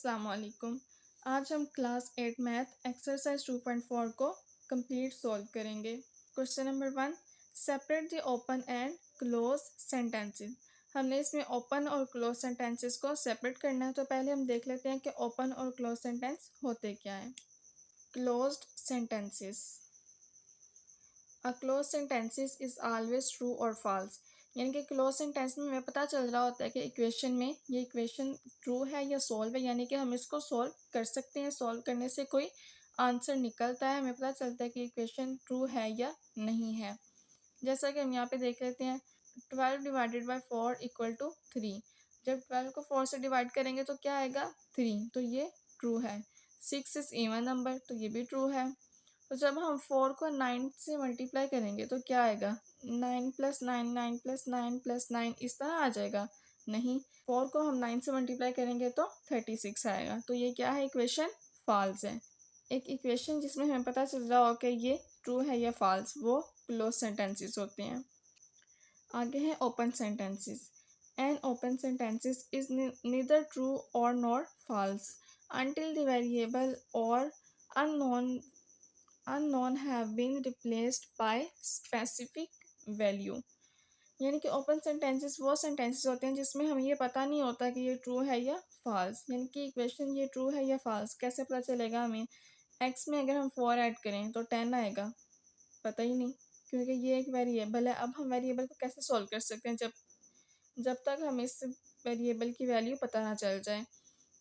अस्सलाम वालेकुम। आज हम क्लास 8 मैथ एक्सरसाइज 2.4 को कंप्लीट सॉल्व करेंगे। Question number 1, separate the open and close sentences. हमने इसमें ओपन और क्लोज सेंटेंसेस को सेपरेट करना है, तो पहले हम देख लेते हैं कि ओपन और क्लोज सेंटेंस होते क्या हैं। Closed sentences. A close sentences is always true और फॉल्स। यानी कि क्लोज सेंटेंस में हमें पता चल रहा होता है कि इक्वेशन में ये इक्वेशन ट्रू है या सॉल्व है, यानी कि हम इसको सॉल्व कर सकते हैं। सॉल्व करने से कोई आंसर निकलता है, हमें पता चलता है कि इक्वेशन ट्रू है या नहीं है। जैसा कि हम यहाँ पे देख लेते हैं, 12 डिवाइडेड बाई 4 इक्वल टू 3। जब 12 को 4 से डिवाइड करेंगे तो क्या आएगा 3, तो ये ट्रू है। 6 इज़ इवन नंबर, तो ये भी ट्रू है। तो जब हम 4 को 9 से मल्टीप्लाई करेंगे तो क्या आएगा 9 + 9 9 + 9 + 9 इस तरह आ जाएगा। नहीं, 4 को हम 9 से मल्टीप्लाई करेंगे तो 36 आएगा। तो ये क्या है, इक्वेशन फॉल्स है। एक इक्वेशन जिसमें हमें पता चल रहा हो कि ये ट्रू है या फॉल्स, वो क्लोज सेंटेंसेस होते हैं। आगे है open sentences. An open sentences is neither true और nor false until the variable or unknown have been replaced by specific value। यानी कि ओपन सेंटेंसेस वो सेंटेंसेस होते हैं जिसमें हमें ये पता नहीं होता कि ये ट्रू है या फॉल्स। यानी कि इक्वेशन ये ट्रू है या फॉल्स कैसे पता चलेगा हमें। एक्स में अगर हम 4 ऐड करें तो 10 आएगा, पता ही नहीं, क्योंकि ये एक वेरिएबल है। अब हम वेरिएबल को कैसे सॉल्व कर सकते हैं जब तक हमें इस वेरिएबल की वैल्यू पता ना चल जाए।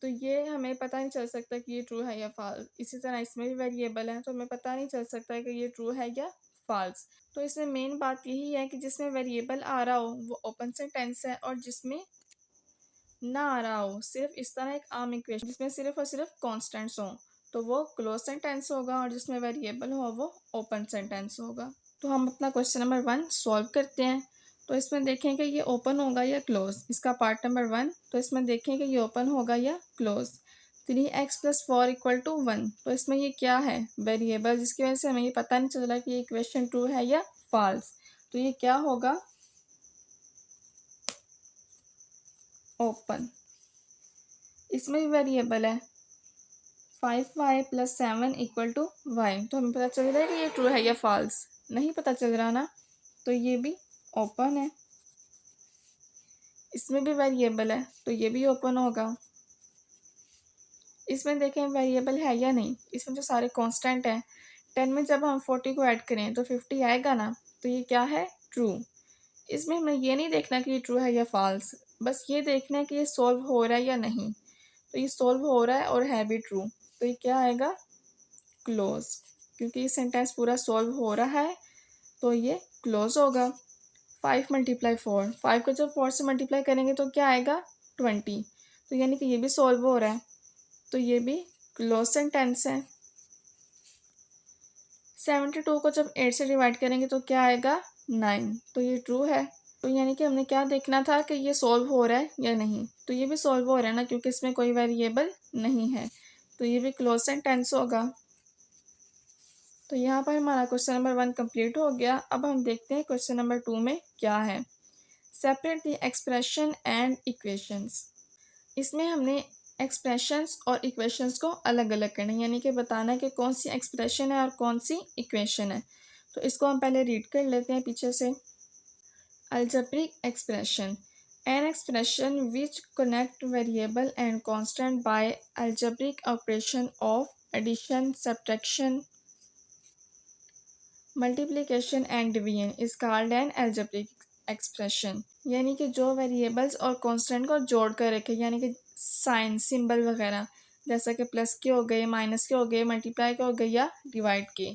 तो ये हमें पता नहीं चल सकता कि ये ट्रू है या फॉल्स। इसी तरह इसमें भी वेरिएबल है, तो हमें पता नहीं चल सकता कि ये ट्रू है या फॉल्स। तो इसमें मेन बात यही है कि जिसमें वेरिएबल आ रहा हो वो ओपन सेंटेंस है, और जिसमें ना आ रहा हो, सिर्फ इस तरह एक आम इक्वेशन जिसमें सिर्फ और सिर्फ कॉन्स्टेंट्स हों, तो वो क्लोज सेंटेंस होगा, और जिसमें वेरिएबल हो वो ओपन सेंटेंस होगा। तो हम अपना क्वेश्चन नंबर 1 सॉल्व करते हैं। तो इसमें देखें कि ये ओपन होगा या क्लोज, इसका पार्ट नंबर 1। तो इसमें देखें कि ये ओपन होगा या क्लोज। 3x + 4 = 1। तो इसमें ये क्या है, वेरिएबल, जिसकी वजह से हमें ये पता नहीं चल रहा कि ये इक्वेशन ट्रू है या फॉल्स। तो ये क्या होगा, ओपन। इसमें भी वेरिएबल है 5y + 7 = y। तो हमें पता चल रहा है कि ये ट्रू है या फॉल्स, नहीं पता चल रहा ना, तो ये भी ओपन है। इसमें भी वेरिएबल है, तो ये भी ओपन होगा। इसमें देखें वेरिएबल है या नहीं, इसमें जो सारे कांस्टेंट हैं। 10 में जब हम 40 को ऐड करें तो 50 आएगा ना, तो ये क्या है, ट्रू। इसमें हमें ये नहीं देखना कि ये ट्रू है या फॉल्स, बस ये देखना है कि ये सॉल्व हो रहा है या नहीं। तो ये सॉल्व हो रहा है और है भी ट्रू, तो ये क्या आएगा, क्लोज। क्योंकि ये सेंटेंस पूरा सॉल्व हो रहा है तो ये क्लोज होगा। 5 × 4, 5 को जब 4 से मल्टीप्लाई करेंगे तो क्या आएगा 20। तो यानी कि ये भी सॉल्व हो रहा है, तो ये भी क्लोज सेंटेंस है। 72 को जब 8 से डिवाइड करेंगे तो क्या आएगा 9, तो ये ट्रू है। तो यानी कि हमने क्या देखना था कि ये सॉल्व हो रहा है या नहीं, तो ये भी सॉल्व हो रहा है ना, क्योंकि इसमें कोई वेरिएबल नहीं है, तो ये भी क्लोज सेंटेंस होगा। तो यहाँ पर हमारा क्वेश्चन नंबर 1 कंप्लीट हो गया। अब हम देखते हैं क्वेश्चन नंबर 2 में क्या है। Separate the expression and equations. इसमें हमने एक्सप्रेशंस और इक्वेशंस को अलग अलग करना है, यानी कि बताना है कि कौन सी एक्सप्रेशन है और कौन सी इक्वेशन है। तो इसको हम पहले रीड कर लेते हैं पीछे से। Algebraic expression, an expression which connect variable and constant by algebraic operation of addition, subtraction, multiplication and division is called an algebraic expression. यानी कि जो वेरिएबल्स और कांस्टेंट को जोड़ कर रखे, यानी कि साइन सिंबल वगैरह, जैसा कि प्लस के हो गए, माइनस के हो गए, मल्टीप्लाई के हो गए या डिवाइड के।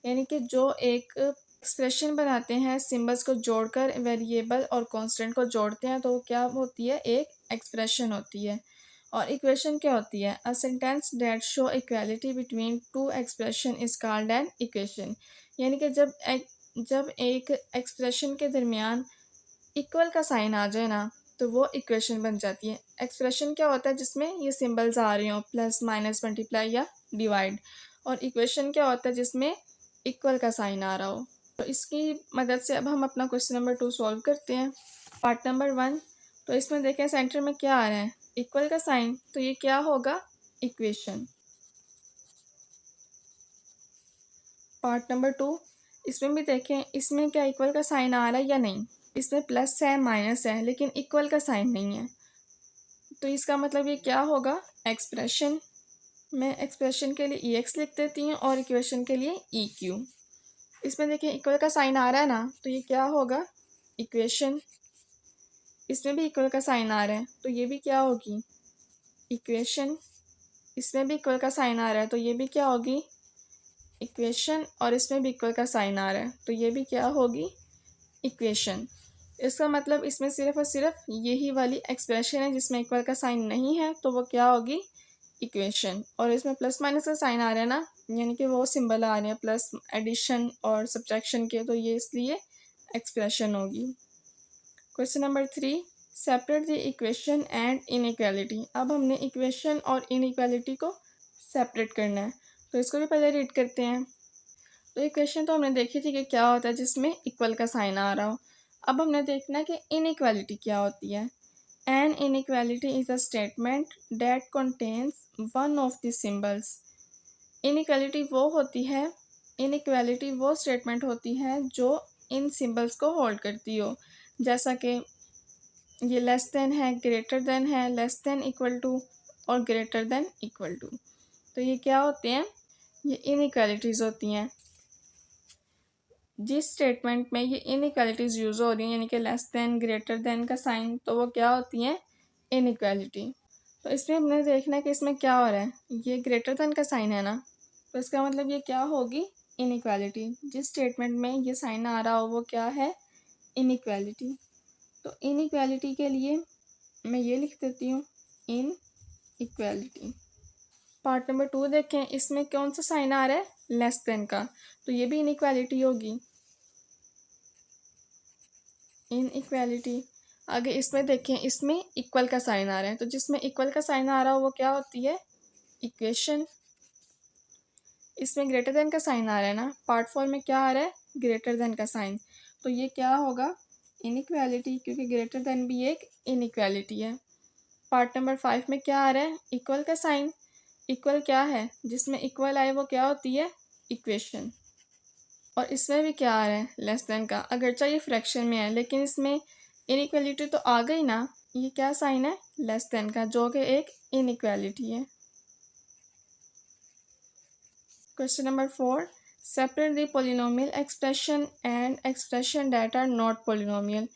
यानी कि जो एक एक्सप्रेशन बनाते हैं सिंबल्स को जोड़कर, वेरिएबल और कांस्टेंट को जोड़ते हैं, तो वो क्या होती है, एक एक्सप्रेशन होती है। और इक्वेशन क्या होती है, a sentence that show equality between two expression is called an equation. यानी कि जब एक एक्सप्रेशन के दरमियान इक्वल का साइन आ जाए ना, तो वो इक्वेशन बन जाती है। एक्सप्रेशन क्या होता है, जिसमें ये सिंबल्स आ रही हों, प्लस माइनस मल्टीप्लाई या डिवाइड। और इक्वेशन क्या होता है, जिसमें इक्वल का साइन आ रहा हो। तो इसकी मदद से अब हम अपना क्वेश्चन नंबर 2 सॉल्व करते हैं। Part number 1। तो इसमें देखें सेंटर में क्या आ रहा है, इक्वल का साइन, तो ये क्या होगा, इक्वेशन। पार्ट नंबर 2, इसमें भी देखें, इसमें क्या इक्वल का साइन आ रहा है या नहीं। इसमें प्लस है माइनस है लेकिन इक्वल का साइन नहीं है, तो इसका मतलब ये क्या होगा, एक्सप्रेशन। मैं एक्सप्रेशन के लिए ई एक्स लिख देती हूँ और इक्वेशन के लिए ई क्यू। इसमें देखिए इक्वल का साइन आ रहा है ना, तो ये क्या होगा, इक्वेशन। इसमें भी इक्वल का साइन आ रहा है तो ये भी क्या होगी, इक्वेशन। इसमें भी इक्वल का साइन आ रहा है तो ये भी क्या होगी, इक्वेशन। और इसमें भी इक्वल का साइन आ रहा है तो ये भी क्या होगी, इक्वेशन। इसका मतलब इसमें सिर्फ और सिर्फ यही वाली एक्सप्रेशन है जिसमें इक्वल का साइन नहीं है, तो वो क्या होगी, इक्वेशन। और इसमें प्लस माइनस का साइन आ रहा है ना, यानी कि वो सिंबल आ रहे हैं प्लस एडिशन और सब्ट्रैक्शन के, तो ये इसलिए एक्सप्रेशन होगी। Question number 3, separate the equation and inequality. अब हमने इक्वेशन और इनइक्वालिटी को सेपरेट करना है, तो इसको भी पहले रीड करते हैं। तो इक्वेशन तो हमने देखी थी कि क्या होता है जिसमें इक्वल का साइन आ रहा हो। अब हमने देखना है कि इनइक्वालिटी क्या होती है। An inequality is a statement that contains one of the symbols. Inequality वो होती है, इनइक्वालिटी वो स्टेटमेंट होती है जो इन सिंबल्स को होल्ड करती हो, जैसा कि ये लेस देन है, ग्रेटर देन है, लेस देन इक्वल टू और ग्रेटर देन इक्वल टू। तो ये क्या होते हैं, ये इनइक्वालिटीज़ होती हैं। जिस स्टेटमेंट में ये इनइक्वालिटीज़ यूज़ हो रही हैं, यानी कि लेस देन, ग्रेटर देन का साइन, तो वो क्या होती हैं, इनइक्वालिटी। तो इसमें हमने देखना है कि इसमें क्या हो रहा है, ये ग्रेटर देन का साइन है ना, तो इसका मतलब ये क्या होगी, इनइक्वालिटी। जिस स्टेटमेंट में ये साइन आ रहा हो वो क्या है, इनइक्वालिटी। तो इनइक्वालिटी के लिए मैं ये लिख देती हूँ, इन इक्वालिटी। पार्ट नंबर 2 देखें, इसमें कौन सा साइन आ रहा है, लेस देन का, तो ये भी इनइक्वालिटी होगी, इनइक्वालिटी। आगे इसमें देखें, इसमें इक्वल का साइन आ रहा है, तो जिसमें इक्वल का साइन आ रहा हो वो क्या होती है, इक्वेशन। इसमें ग्रेटर देन का साइन आ रहा है ना, पार्ट 4 में क्या आ रहा है, ग्रेटर देन का साइन, तो ये क्या होगा, इनइक्वालिटी, क्योंकि ग्रेटर देन भी एक इनइक्वालिटी है। पार्ट नंबर 5 में क्या आ रहा है, इक्वल का साइन। इक्वल क्या है, जिसमें इक्वल आए वो क्या होती है, इक्वेशन। और इसमें भी क्या आ रहा है, लेस देन का, अगरचा ये फ्रैक्शन में है लेकिन इसमें इनइक्वालिटी तो आ गई ना, ये क्या साइन है, लेस देन का, जो कि एक इनइक्वालिटी है। Question number 4, separate the polynomial expression and expression that are not polynomial.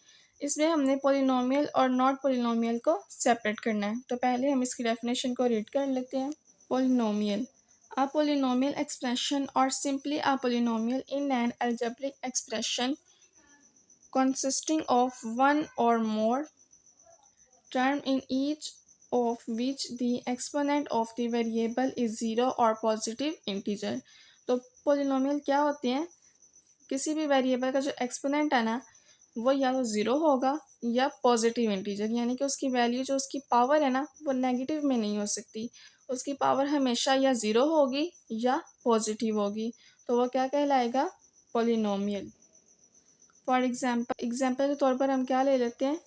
इसमें हमने पोलिनोमियल और नॉट पोलिनोमियल को सेपरेट करना है, तो पहले हम इसकी डेफिनेशन को रीड कर लेते हैं। Polynomial, a polynomial expression or simply a polynomial in an algebraic expression consisting of one or more term in each of which the exponent of the variable is zero or positive integer। तो polynomial क्या होते हैं, किसी भी variable का जो exponent है ना, वो या तो ज़ीरो होगा या पॉजिटिव इंटीजर, यानी कि उसकी वैल्यू जो उसकी पावर है ना वो नेगेटिव में नहीं हो सकती, उसकी पावर हमेशा या ज़ीरो होगी या पॉजिटिव होगी, तो वो क्या कहलाएगा, पॉलिनोमियल। फॉर एग्जाम्पल के तौर पर हम क्या ले लेते हैं,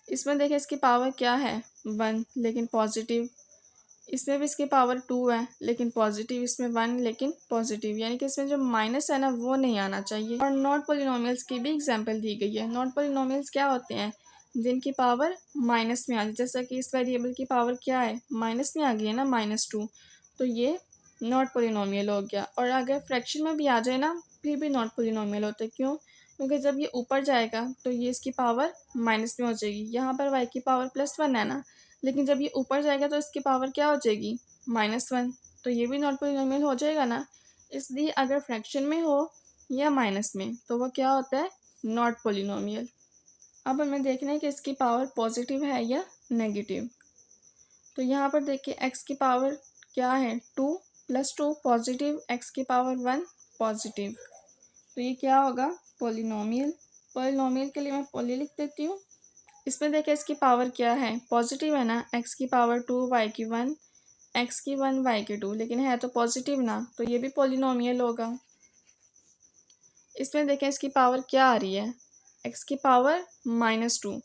इसमें देखें इसकी पावर क्या है, 1 लेकिन पॉजिटिव। इसमें भी इसकी पावर 2 है लेकिन पॉजिटिव, इसमें 1 लेकिन पॉजिटिव, यानी कि इसमें जो माइनस है ना वो नहीं आना चाहिए। और नॉट पोलिनोमियल्स की भी एग्जांपल दी गई है। नॉट पोलिनोमियल्स क्या होते हैं, जिनकी पावर माइनस में आ गई, जैसा कि इस वेरिएबल की पावर क्या है, माइनस में आ गई है ना, -2, तो ये नॉट पोलिनोमियल हो गया। और अगर फ्रैक्शन में भी आ जाए ना फिर भी नॉट पोलिनोमियल होता है, क्यों, क्योंकि जब ये ऊपर जाएगा तो ये इसकी पावर माइनस में हो जाएगी। यहाँ पर y की पावर +1 है ना, लेकिन जब ये ऊपर जाएगा तो इसकी पावर क्या हो जाएगी, -1, तो ये भी नॉट पोलिनोमियल हो जाएगा ना। इसलिए अगर फ्रैक्शन में हो या माइनस में तो वो क्या होता है, नॉट पोलिनोमियल। अब हमें देखना है कि इसकी पावर पॉजिटिव है या नेगेटिव। तो यहाँ पर देखिए x की पावर क्या है, 2 + 2 पॉजिटिव, x की पावर 1 पॉजिटिव, तो ये क्या होगा, पोलिनोमियल। पोलिनोमियल के लिए मैं पोली लिख देती हूँ। इसमें देखिए इसकी पावर क्या है, पॉजिटिव है ना, x की पावर 2, y की 1, x की 1, y की 2, लेकिन है तो पॉजिटिव ना, तो ये भी पोलिनोमियल होगा। इसमें देखें इसकी पावर क्या आ रही है, x की पावर -2,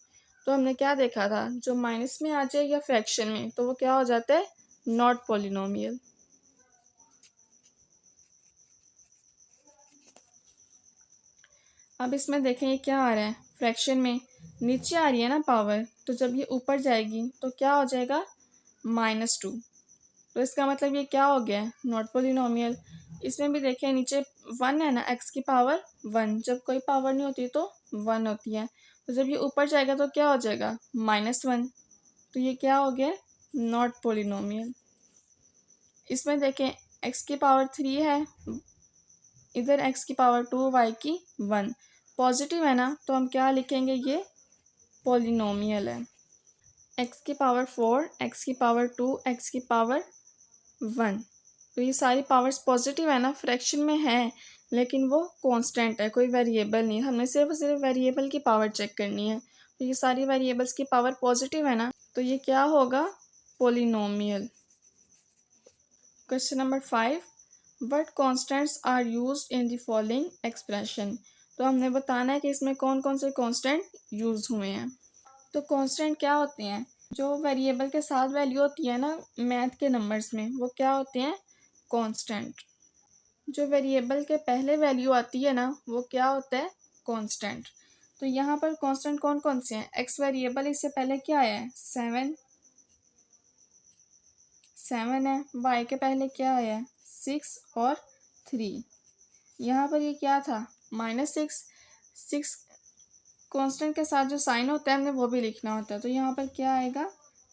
तो हमने क्या देखा था, जो माइनस में आ जाए या फ्रैक्शन में तो वो क्या हो जाता है, नॉट पॉलिनोमियल। अब इसमें देखें ये क्या आ रहा है, फ्रैक्शन में नीचे आ रही है ना पावर, तो जब ये ऊपर जाएगी तो क्या हो जाएगा, -2। तो इसका मतलब ये क्या हो गया, नॉट पॉलिनोमियल। इसमें भी देखें नीचे 1 है ना, x की पावर 1, जब कोई पावर नहीं होती तो 1 होती है, तो जब ये ऊपर जाएगा तो क्या हो जाएगा, -1। तो ये क्या हो गया, नॉट पॉलिनोमियल। इसमें देखें x की पावर 3 है, इधर x की पावर 2, y की 1, पॉजिटिव है ना, तो हम क्या लिखेंगे, ये पॉलिनोमियल है। x की पावर 4, x की पावर 2, x की पावर 1, तो ये सारी पावर्स पॉजिटिव है ना, फ्रैक्शन में है लेकिन वो कांस्टेंट है, कोई वेरिएबल नहीं, हमने सिर्फ वेरिएबल की पावर चेक करनी है। तो ये सारी वेरिएबल्स की पावर पॉजिटिव है ना, तो ये क्या होगा, polynomial. Question number 5, what constants are used in the following expression. तो हमने बताना है कि इसमें कौन कौन से कांस्टेंट यूज हुए हैं। तो कांस्टेंट क्या होते हैं, जो वेरिएबल के साथ वैल्यू होती है ना मैथ के नंबर्स में, वो क्या होते हैं, कांस्टेंट। जो वेरिएबल के पहले वैल्यू आती है ना, वो क्या होता है, कांस्टेंट। तो यहाँ पर कांस्टेंट कौन कौन से हैं, एक्स वेरिएबल, इससे पहले क्या आया है, 7 है, वाई के पहले क्या आया है, 6 और 3। यहाँ पर ये क्या था, -6, 6 कांस्टेंट के साथ जो साइन होता है हमने वो भी लिखना होता है, तो यहाँ पर क्या आएगा,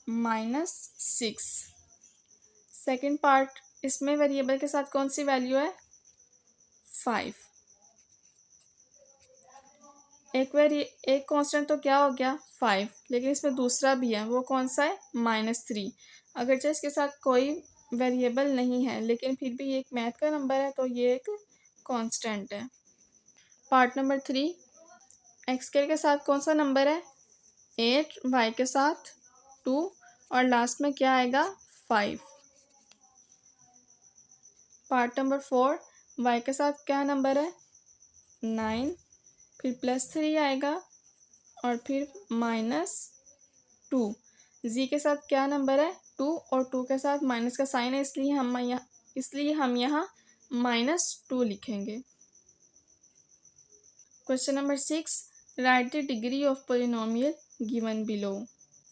-6। सेकंड पार्ट, इसमें वेरिएबल के साथ कौन सी वैल्यू है, 5। एक कांस्टेंट तो क्या हो गया, 5, लेकिन इसमें दूसरा भी है, वो कौन सा है, -3। अगरचे इसके साथ कोई वेरिएबल नहीं है लेकिन फिर भी ये एक मैथ का नंबर है, तो ये एक कांस्टेंट है। पार्ट नंबर 3, एक्स के साथ कौन सा नंबर है, 8, वाई के साथ 2 और लास्ट में क्या आएगा, 5। पार्ट नंबर 4, वाई के साथ क्या नंबर है, 9, फिर +3 आएगा और फिर -2। जी के साथ क्या नंबर है, 2 और 2 के साथ माइनस का साइन है, इसलिए हम यहाँ -2 लिखेंगे। Question number 6, right the degree of polynomial given below.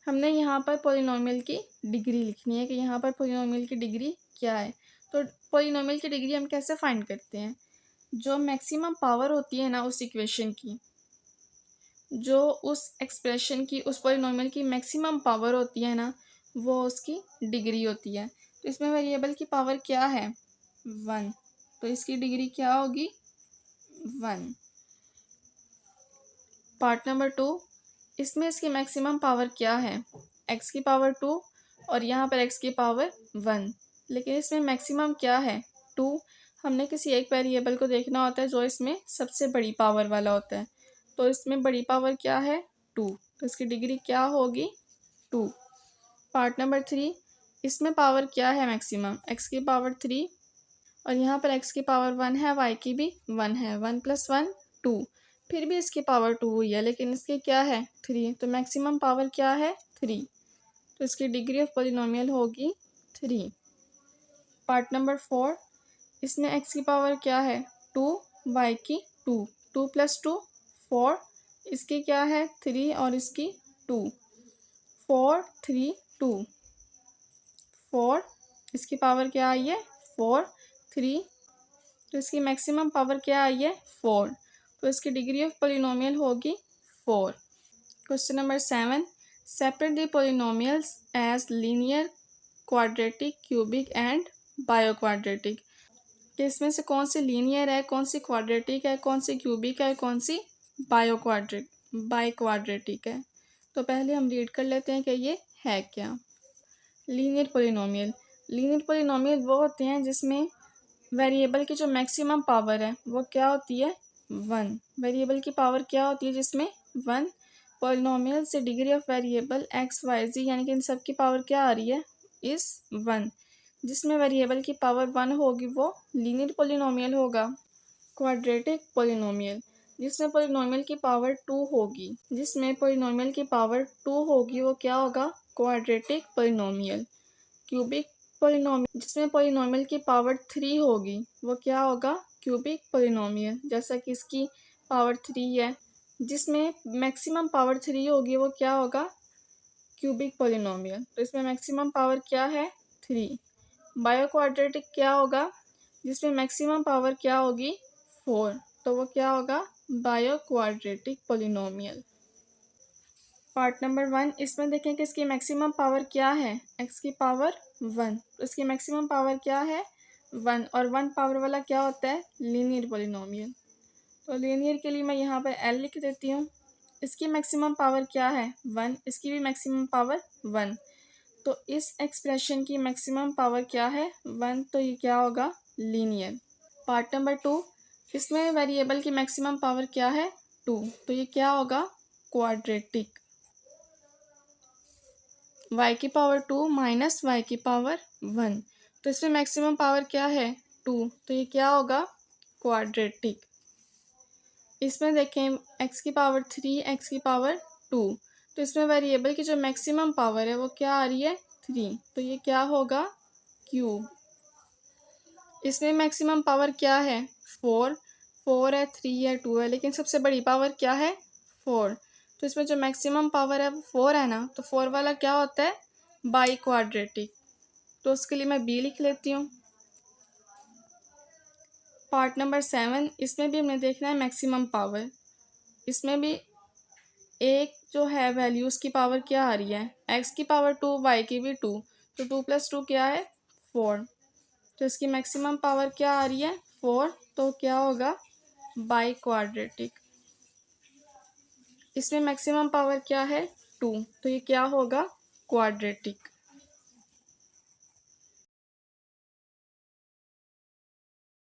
हमने यहाँ पर पोलिनोमियल की डिग्री लिखनी है कि यहाँ पर पोलिनोमियल की डिग्री क्या है। तो पोलिनोमियल की डिग्री हम कैसे फाइंड करते हैं, जो मैक्सिमम पावर होती है ना उस इक्वेशन की, जो उस एक्सप्रेशन की, उस पोलिनोमियल की मैक्सिमम पावर होती है ना, वो उसकी डिग्री होती है। तो इसमें वेरिएबल की पावर क्या है, 1, तो इसकी डिग्री क्या होगी, 1। पार्ट नंबर 2, इसमें इसकी मैक्सिमम पावर क्या है, x की पावर 2 और यहाँ पर x की पावर 1, लेकिन इसमें मैक्सिमम क्या है, 2। हमने किसी एक वेरिएबल को देखना होता है जो इसमें सबसे बड़ी पावर वाला होता है, तो इसमें बड़ी पावर क्या है, 2, तो इसकी डिग्री क्या होगी, 2। पार्ट नंबर 3, इसमें पावर क्या है मैक्सिमम, x की पावर 3 और यहाँ पर x की पावर 1 है, y की भी 1 है, 1 + 1 2, फिर भी इसकी पावर 2 हुई है लेकिन इसकी क्या है, 3, तो मैक्सिमम पावर क्या है, 3, तो इसकी डिग्री ऑफ पोलिनोमियल होगी 3। पार्ट नंबर 4, इसमें x की पावर क्या है, 2, y की 2, 2 + 2 4, इसकी क्या है, 3 और इसकी 2, 4 3 2, 4, इसकी पावर क्या आई है, 4 3, तो इसकी मैक्सिमम पावर क्या आई है, 4, तो इसकी डिग्री ऑफ पोलिनोमियल होगी 4। Question number 7, separate the polynomials as linear, quadratic, cubic and biquadratic. कि इसमें से कौन सी लीनियर है, कौन सी क्वाड्रेटिक है, कौन सी क्यूबिक है, कौन सी बाइक्वाड्रेटिक है। तो पहले हम रीड कर लेते हैं कि ये है क्या। लीनियर पोलिनोमियल, लीनियर पोलिनोमियल वो होते हैं जिसमें वेरिएबल की जो मैक्सिमम पावर है वो क्या होती है, 1। वेरिएबल की पावर क्या होती है जिसमें, 1। पोलिनोमियल से degree of variable X Y Z यानी कि इन सब की पावर क्या आ रही है, इस 1। जिसमें वेरिएबल की पावर 1 होगी वो लीनियर पोलिनोमियल होगा। क्वाड्रेटिक पोलिनोमियल, जिसमें पोलिनोमियल की पावर 2 होगी, वो क्या होगा? Quadratic polynomial. क्यूबिक पोलिनोमियल जिसमें पोलिनोमियल की पावर 3 होगी, वो क्या होगा? Cubic polynomial. जैसा कि इसकी पावर 3 है, जिसमें मैक्सिमम पावर 3 होगी, वो क्या होगा? Cubic polynomial. तो इसमें मैक्सिमम पावर क्या है? 3। बायो क्वाड्रेटिक क्या होगा? जिसमें मैक्सिमम पावर क्या होगी? 4। तो वो क्या होगा? Bio quadratic polynomial. Part number 1, इसमें देखें कि इसकी मैक्सिमम पावर क्या है? x की पावर 1। तो इसकी मैक्सिमम पावर क्या है? 1। और 1 पावर वाला क्या होता है? Linear polynomial. तो लीनियर के लिए मैं यहाँ पर l लिख देती हूँ। इसकी मैक्सिमम पावर क्या है? 1। इसकी भी मैक्सिमम पावर 1। तो इस एक्सप्रेशन की मैक्सिमम पावर क्या है? 1। तो ये क्या होगा? लीनियर। पार्ट नंबर 2, इसमें वेरिएबल की मैक्सिमम पावर क्या है? 2। तो ये क्या होगा? क्वाड्रेटिक। y की पावर 2 माइनस y की पावर 1। तो इसमें मैक्सिमम पावर क्या है? 2। तो ये क्या होगा? क्वाड्रेटिक। इसमें देखें x की पावर 3, x की पावर 2। तो इसमें वेरिएबल की जो मैक्सिमम पावर है वो क्या आ रही है? 3। तो ये क्या होगा? क्यूब। इसमें मैक्सिमम पावर क्या है? 4। 4 है, 3 है, 2 है, लेकिन सबसे बड़ी पावर क्या है? 4। तो इसमें जो मैक्सिमम पावर है वो 4 है ना, तो 4 वाला क्या होता है? By quadratic. तो उसके लिए मैं बी लिख लेती हूँ। पार्ट नंबर 7, इसमें भी हमने देखना है मैक्सिमम पावर। इसमें भी एक जो है वैल्यूज़ की पावर क्या आ रही है? x की पावर 2, y की भी 2। तो 2 + 2 क्या है? 4। तो इसकी मैक्सिमम पावर क्या आ रही है? 4। तो क्या होगा? By quadratic. इसमें मैक्सिमम पावर क्या है? 2। तो ये क्या होगा? क्वाड्रेटिक।